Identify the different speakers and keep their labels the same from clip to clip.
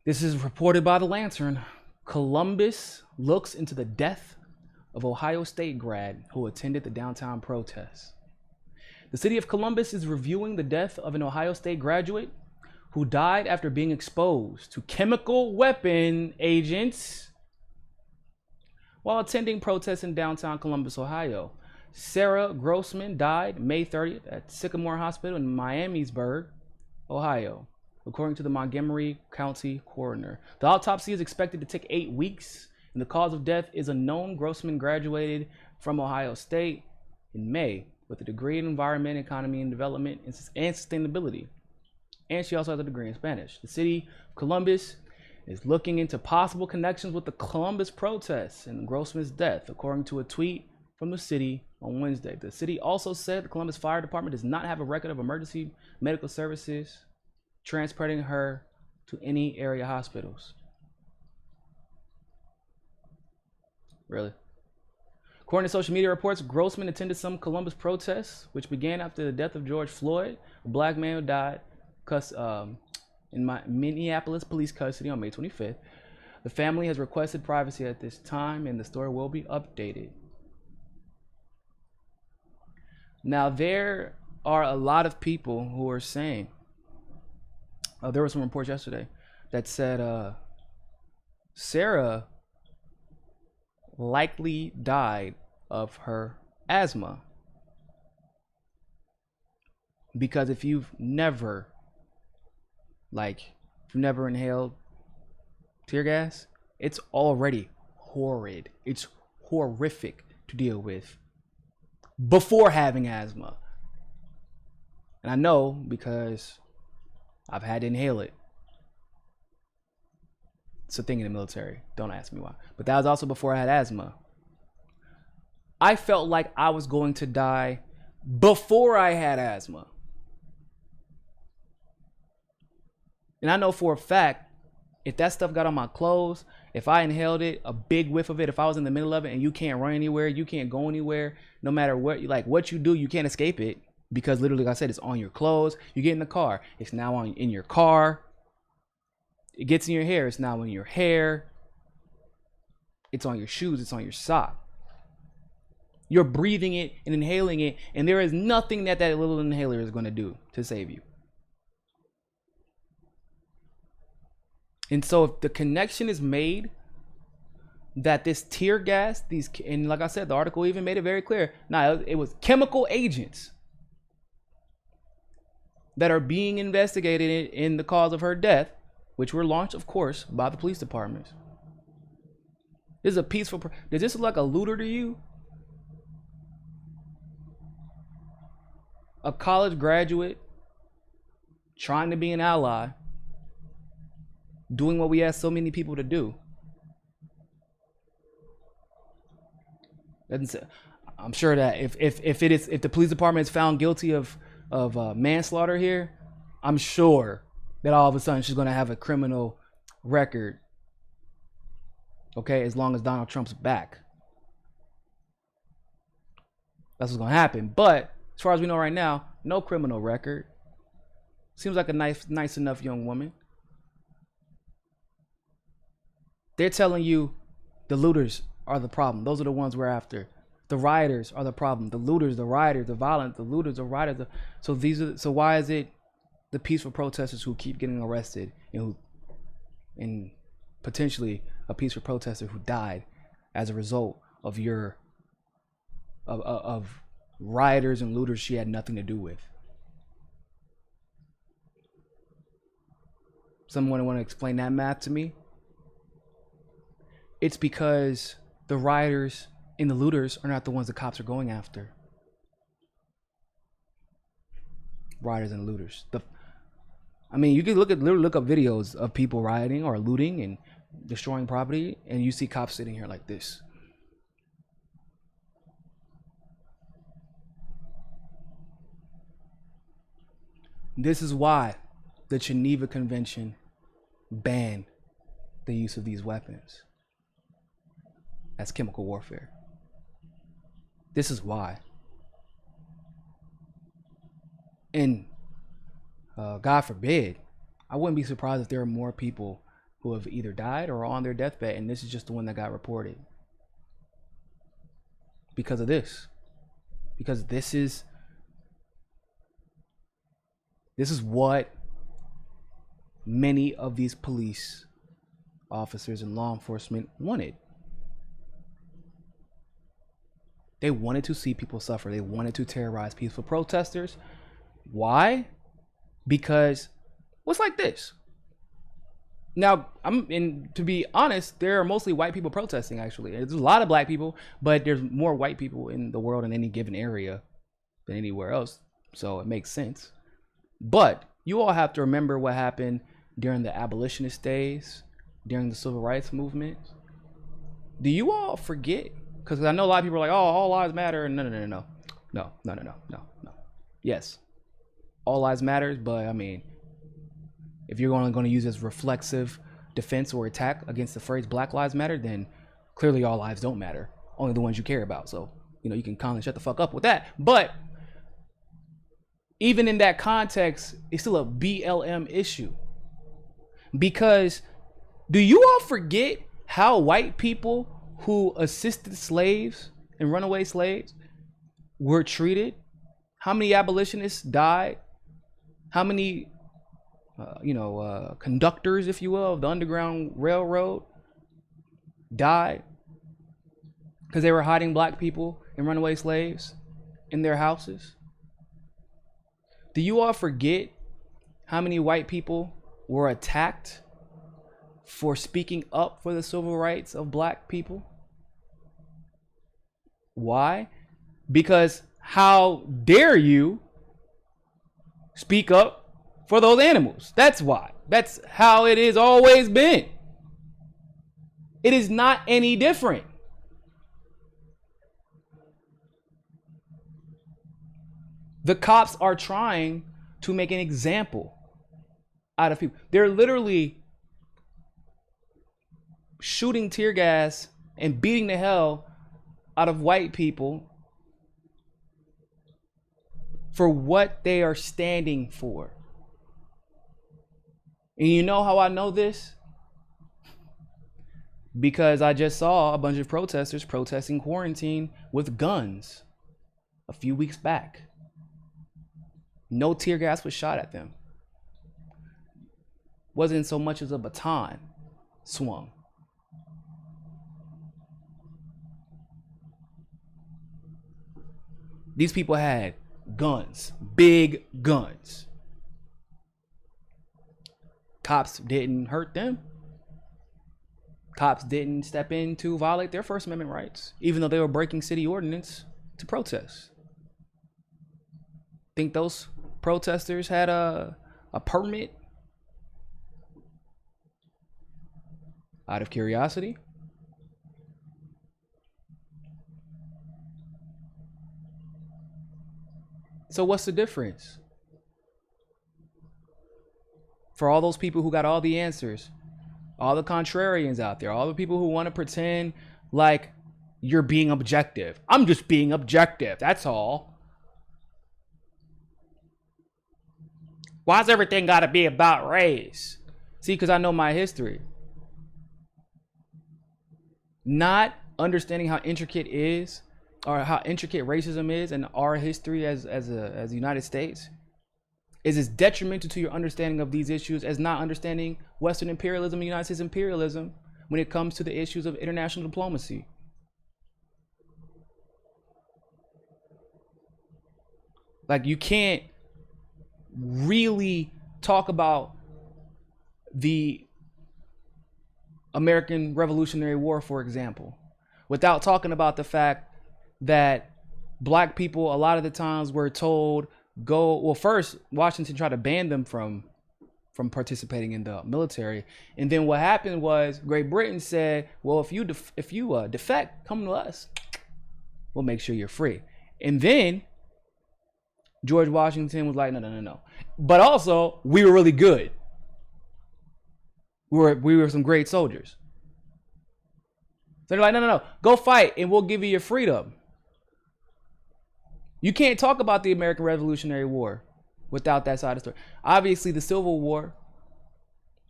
Speaker 1: This is reported by the Lantern. Columbus looks into the death of Ohio State grad who attended the downtown protest. The city of Columbus is reviewing the death of an Ohio State graduate who died after being exposed to chemical weapon agents while attending protests in downtown Columbus, Ohio. Sarah Grossman died May 30th at Sycamore Hospital in Miamisburg, Ohio, according to the Montgomery County coroner. The autopsy is expected to take 8 weeks, and the cause of death is unknown. Grossman graduated from Ohio State in May with a degree in environment, economy, and development and sustainability. And she also has a degree in Spanish. The city of Columbus is looking into possible connections with the Columbus protests and Grossman's death, according to a tweet from the city on Wednesday. The city also said the Columbus Fire Department does not have a record of emergency medical services transporting her to any area hospitals. Really? According to social media reports, Grossman attended some Columbus protests, which began after the death of George Floyd, a black man who died in Minneapolis police custody on May 25th. The family has requested privacy at this time, and the story will be updated. Now, there are a lot of people who are saying, there were some reports yesterday that said Sarah likely died of her asthma. Because if you've never inhaled tear gas, it's already horrid. It's horrific to deal with before having asthma. And I know because I've had to inhale it. It's a thing in the military. Don't ask me why. But that was also before I had asthma. I felt like I was going to die before I had asthma. And I know for a fact, if that stuff got on my clothes, if I inhaled it, a big whiff of it, if I was in the middle of it and you can't run anywhere, you can't go anywhere, no matter what you do, you can't escape it. Because literally, like I said, it's on your clothes. You get in the car, it's now in your car. It gets in your hair, it's now in your hair. It's on your shoes, it's on your sock. You're breathing it and inhaling it, and there is nothing that little inhaler is going to do to save you. And so if the connection is made that this tear gas, and like I said, the article even made it very clear. Now, it was chemical agents that are being investigated in the cause of her death, which were launched, of course, by the police departments. This is a peaceful. Does this look like a looter to you? A college graduate trying to be an ally, doing what we ask so many people to do. I'm sure that if the police department is found guilty of manslaughter here, I'm sure that all of a sudden she's going to have a criminal record. Okay, as long as Donald Trump's back, that's what's going to happen. But as far as we know right now, no criminal record. Seems like a nice enough young woman. They're telling you the looters are the problem. Those are the ones we're after. The rioters are the problem. The looters, the rioters, the violent, the looters, the rioters. So why is it the peaceful protesters who keep getting arrested and potentially a peaceful protester who died as a result of of rioters and looters she had nothing to do with? Someone want to explain that math to me? It's because the rioters and the looters are not the ones the cops are going after. Rioters and looters. You can literally look up videos of people rioting or looting and destroying property, and you see cops sitting here like this. This is why the Geneva Convention banned the use of these weapons as chemical warfare. This is why. And God forbid, I wouldn't be surprised if there are more people who have either died or are on their deathbed, and this is just the one that got reported. Because of this. Because this is what many of these police officers and law enforcement wanted. They wanted to see people suffer. They wanted to terrorize peaceful protesters. Why? Because what's like this? Now, to be honest, there are mostly white people protesting, actually. There's a lot of black people, but there's more white people in the world in any given area than anywhere else. So it makes sense. But you all have to remember what happened during the abolitionist days, during the civil rights movement. Do you all forget? Because I know a lot of people are like, oh, all lives matter. No. Yes, all lives matters, but I mean, if you're only going to use it as reflexive defense or attack against the phrase Black Lives Matter, then clearly all lives don't matter. Only the ones you care about. So, you can kindly shut the fuck up with that. But even in that context, it's still a BLM issue. Because do you all forget how white people who assisted slaves and runaway slaves were treated? How many abolitionists died? How many conductors, if you will, of the Underground Railroad died because they were hiding black people and runaway slaves in their houses? Do you all forget how many white people were attacked for speaking up for the civil rights of black people? Why? Because how dare you speak up for those animals? That's why. That's how it has always been. It is not any different. The cops are trying to make an example out of people. They're literally shooting tear gas and beating the hell out of white people for what they are standing for. And you know how I know this? Because I just saw a bunch of protesters protesting quarantine with guns a few weeks back. No tear gas was shot at them. Wasn't so much as a baton swung. These people had guns, big guns. Cops didn't hurt them. Cops didn't step in to violate their First Amendment rights, even though they were breaking city ordinance to protest. Think those protesters had a permit? Out of curiosity? So what's the difference? For all those people who got all the answers, all the contrarians out there, all the people who want to pretend like you're being objective. I'm just being objective, that's all. Why's everything got to be about race? See, because I know my history. Not understanding how intricate is, or how intricate racism is in our history as the United States, is as detrimental to your understanding of these issues as not understanding Western imperialism and United States imperialism when it comes to the issues of international diplomacy. Like, you can't really talk about the American Revolutionary War, for example, without talking about the fact that black people a lot of the times were told first Washington tried to ban them from participating in the military, and then what happened was Great Britain said, well, if you defect, come to us, we'll make sure you're free. And then George Washington was like, no, but also we were really good. We were some great soldiers. So they're like, no, go fight and we'll give you your freedom. You can't talk about the American Revolutionary War without that side of the story. Obviously the Civil War,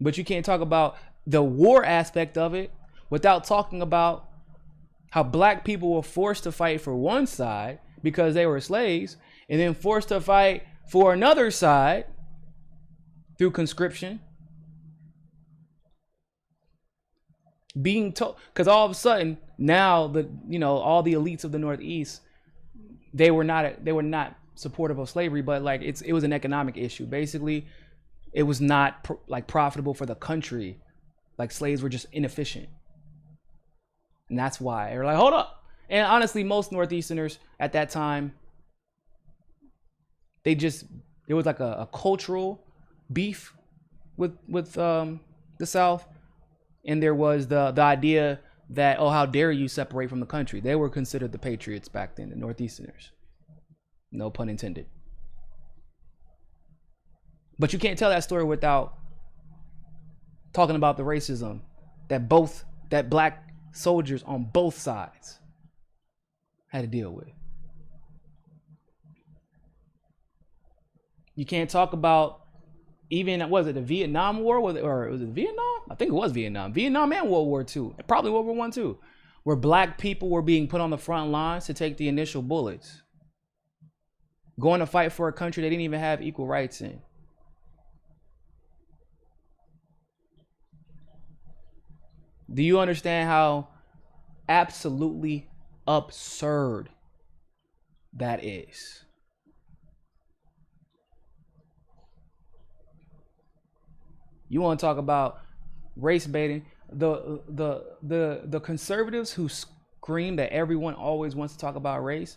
Speaker 1: but you can't talk about the war aspect of it without talking about how black people were forced to fight for one side because they were slaves, and then forced to fight for another side through conscription. Being told, because all of a sudden now all the elites of the Northeast, they were not supportive of slavery, but like it was an economic issue. Basically, it was not profitable for the country. Like slaves were just inefficient. And that's why they're like, hold up. And honestly, most Northeasterners at that time, there was like a cultural beef with the South. And there was the idea that, oh, how dare you separate from the country? They were considered the patriots back then, the Northeasterners. No pun intended. But you can't tell that story without talking about the racism that black soldiers on both sides had to deal with. You can't talk about even, was it the Vietnam War? Was it Vietnam? I think it was Vietnam. Vietnam and World War II. Probably World War I too. Where black people were being put on the front lines to take the initial bullets. Going to fight for a country they didn't even have equal rights in. Do you understand how absolutely absurd that is? You want to talk about race baiting? The conservatives who scream that everyone always wants to talk about race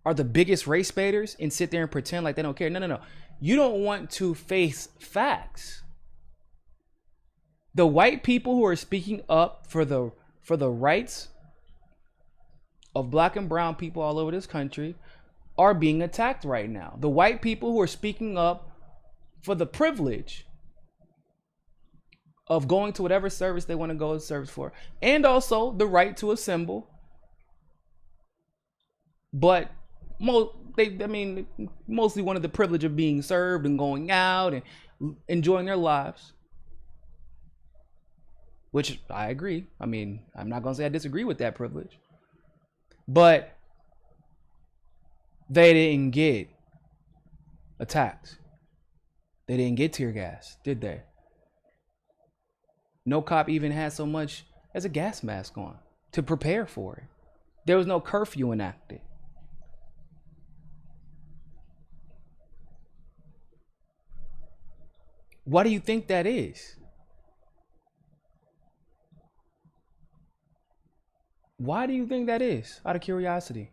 Speaker 1: are the biggest race baiters and sit there and pretend like they don't care. No. You don't want to face facts. The white people who are speaking up for the rights of black and brown people all over this country are being attacked right now. The white people who are speaking up for the privilege of going to whatever service they want to go to service for, and also the right to assemble. But mostly wanted the privilege of being served and going out and enjoying their lives. Which I agree. I mean, I'm not going to say I disagree with that privilege. But they didn't get attacked. They didn't get tear gas, did they? No cop even had so much as a gas mask on to prepare for it. There was no curfew enacted. Why do you think that is? Why do you think that is? Out of curiosity.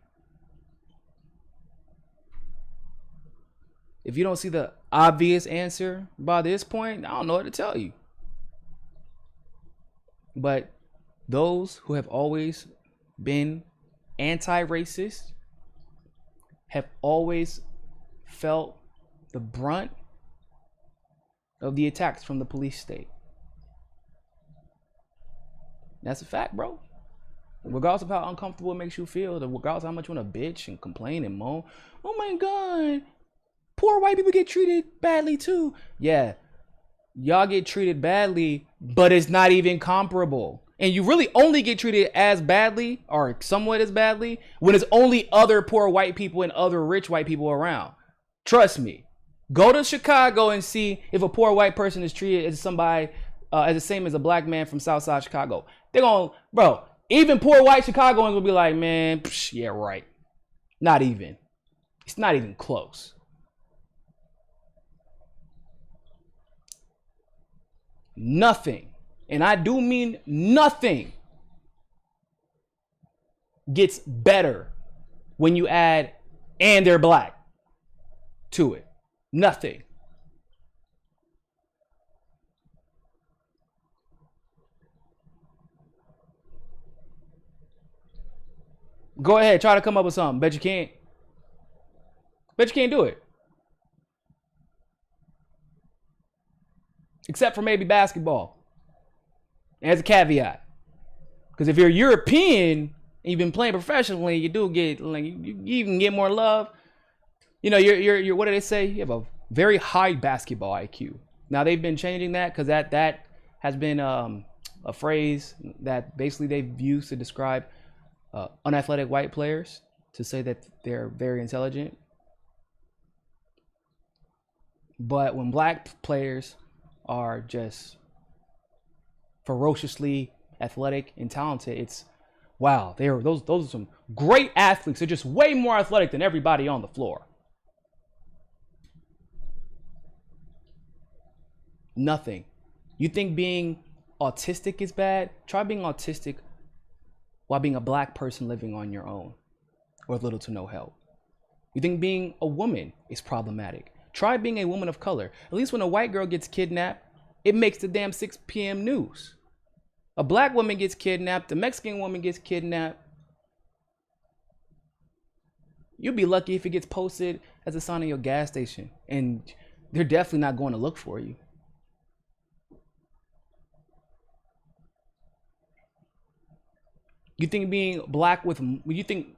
Speaker 1: If you don't see the obvious answer by this point, I don't know what to tell you. But those who have always been anti-racist have always felt the brunt of the attacks from the police state. That's a fact, bro. Regardless of how uncomfortable it makes you feel, regardless of how much you want to bitch and complain and moan, oh my God, poor white people get treated badly too. Yeah, y'all get treated badly, but it's not even comparable. And you really only get treated as badly or somewhat as badly when it's only other poor white people and other rich white people around. Trust me. Go to Chicago and see if a poor white person is treated as somebody as the same as a black man from Southside Chicago. They're going, bro, even poor white Chicagoans will be like, man, yeah, right. Not even. It's not even close. Nothing, and I do mean nothing, gets better when you add and they're black to it. Nothing. Go ahead, try to come up with something. Bet you can't. Bet you can't do it. Except for maybe basketball. As a caveat. Because if you're European and you've been playing professionally, you do get, like, you even get more love. You know, you're what do they say? You have a very high basketball IQ. Now they've been changing that because that has been a phrase that basically they've used to describe unathletic white players, to say that they're very intelligent. But when black players are just ferociously athletic and talented, it's wow, those are some great athletes. They're just way more athletic than everybody on the floor. Nothing. You think being autistic is bad? Try being autistic while being a black person living on your own with little to no help. You think being a woman is problematic? Try being a woman of color. At least when a white girl gets kidnapped, it makes the damn 6 p.m. news. A black woman gets kidnapped, a Mexican woman gets kidnapped. You'll be lucky if it gets posted as a sign on your gas station, and they're definitely not going to look for you. You think being black you think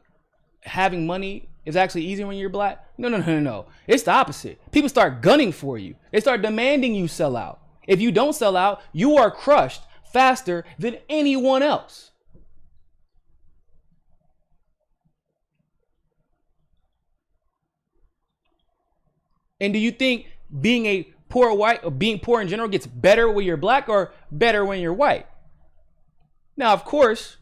Speaker 1: having money is actually easier when you're black? No. It's the opposite. People start gunning for you. They start demanding you sell out. If you don't sell out, you are crushed faster than anyone else. And do you think being a poor white, or being poor in general, gets better when you're black or better when you're white? Now, of course,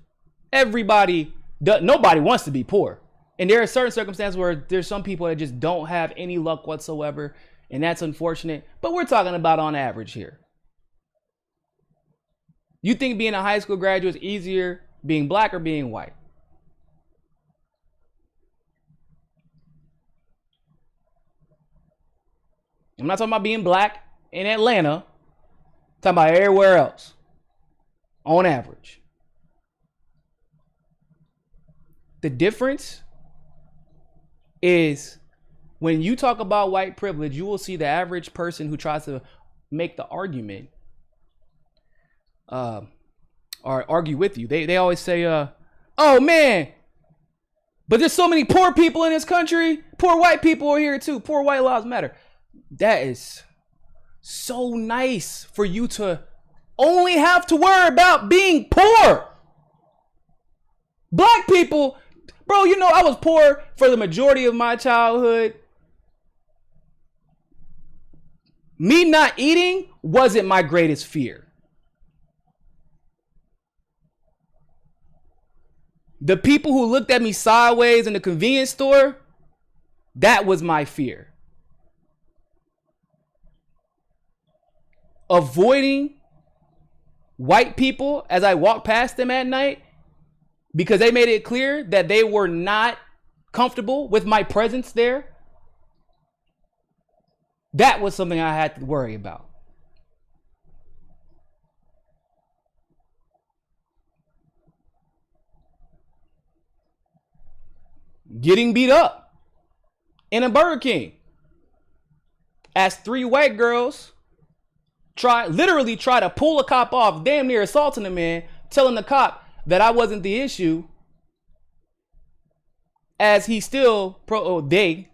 Speaker 1: nobody wants to be poor. And there are certain circumstances where there's some people that just don't have any luck whatsoever, and that's unfortunate. But we're talking about on average here. You think being a high school graduate is easier being black or being white? I'm not talking about being black in Atlanta. I'm talking about everywhere else. On average. The difference is when you talk about white privilege, you will see the average person who tries to make the argument or argue with you. They always say, oh man, but there's so many poor people in this country. Poor white people are here too. Poor white lives matter. That is so nice for you to only have to worry about being poor. Black people, bro, you know, I was poor for the majority of my childhood. Me not eating wasn't my greatest fear. The people who looked at me sideways in the convenience store, that was my fear. Avoiding white people as I walked past them at night because they made it clear that they were not comfortable with my presence there. That was something I had to worry about. Getting beat up in a Burger King as 3 white girls literally try to pull a cop off, damn near assaulting a man, telling the cop that I wasn't the issue, as he still they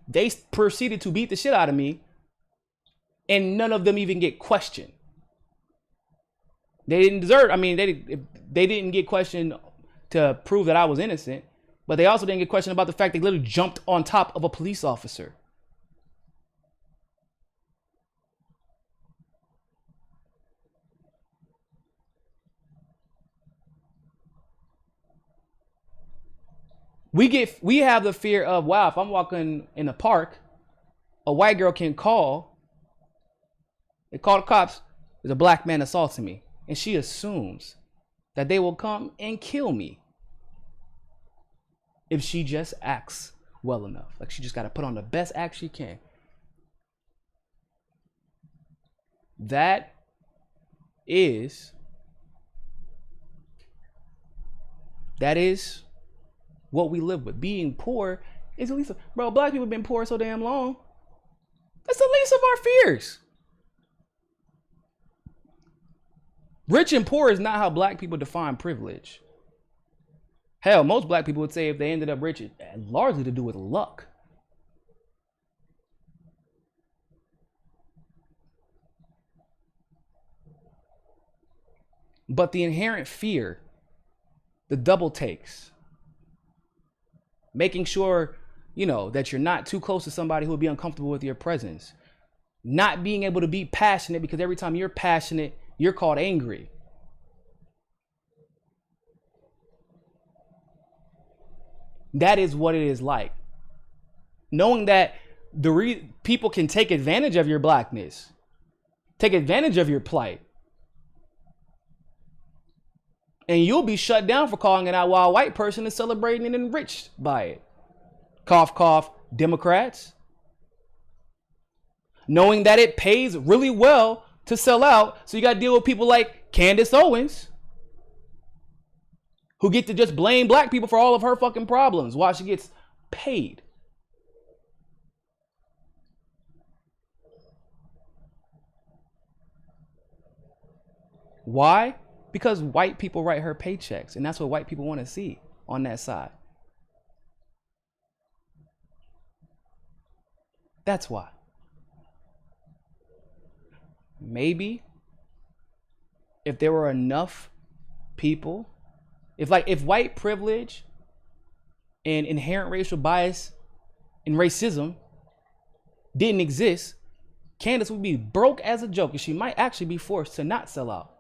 Speaker 1: proceeded to beat the shit out of me, and none of them even get questioned. They didn't deserve, I mean, they didn't get questioned to prove that I was innocent, but they also didn't get questioned about the fact they literally jumped on top of a police officer. We have the fear of, wow, if I'm walking in the park, a white girl can call the cops, there's a black man assaulting me. And she assumes that they will come and kill me if she just acts well enough. Like, she just got to put on the best act she can. That is what we live with. Being poor is at least, bro, black people have been poor so damn long. That's the least of our fears. Rich and poor is not how black people define privilege. Hell, most black people would say if they ended up rich, it had largely to do with luck. But the inherent fear, the double takes, making sure, you know, that you're not too close to somebody who would be uncomfortable with your presence, not being able to be passionate because every time you're passionate, you're called angry. That is what it is like. Knowing that people can take advantage of your blackness, take advantage of your plight, and you'll be shut down for calling it out while a white person is celebrating and enriched by it. Cough, cough, Democrats. Knowing that it pays really well to sell out, so you got to deal with people like Candace Owens, who get to just blame black people for all of her fucking problems while she gets paid. Why? Because white people write her paychecks, and that's what white people want to see on that side. That's why. Maybe if there were enough people, if white privilege and inherent racial bias and racism didn't exist, Candace would be broke as a joke, and she might actually be forced to not sell out.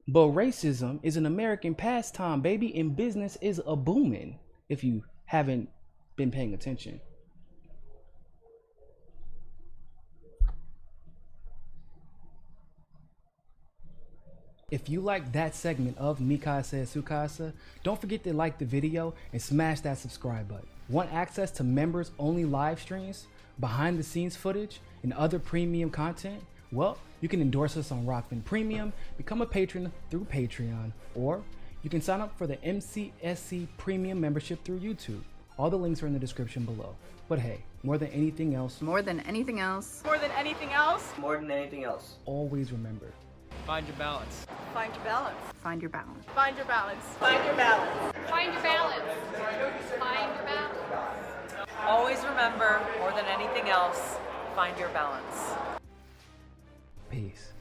Speaker 1: But racism is an American pastime, baby, and business is a booming if you haven't been paying attention. If you like that segment of Mikasa Sukasa, don't forget to like the video and smash that subscribe button. Want access to members only live streams, behind the scenes footage, and other premium content? Well, you can endorse us on Rockman Premium, become a patron through Patreon, or you can sign up for the MCSC Premium membership through YouTube. All the links are in the description below. But hey, more than anything else, always remember,
Speaker 2: find your balance.
Speaker 3: Find your balance.
Speaker 4: Find your balance.
Speaker 3: Find your balance. Find your balance.
Speaker 5: Find your balance. Find your balance.
Speaker 3: Always remember, more than anything else, find your balance.
Speaker 1: peace.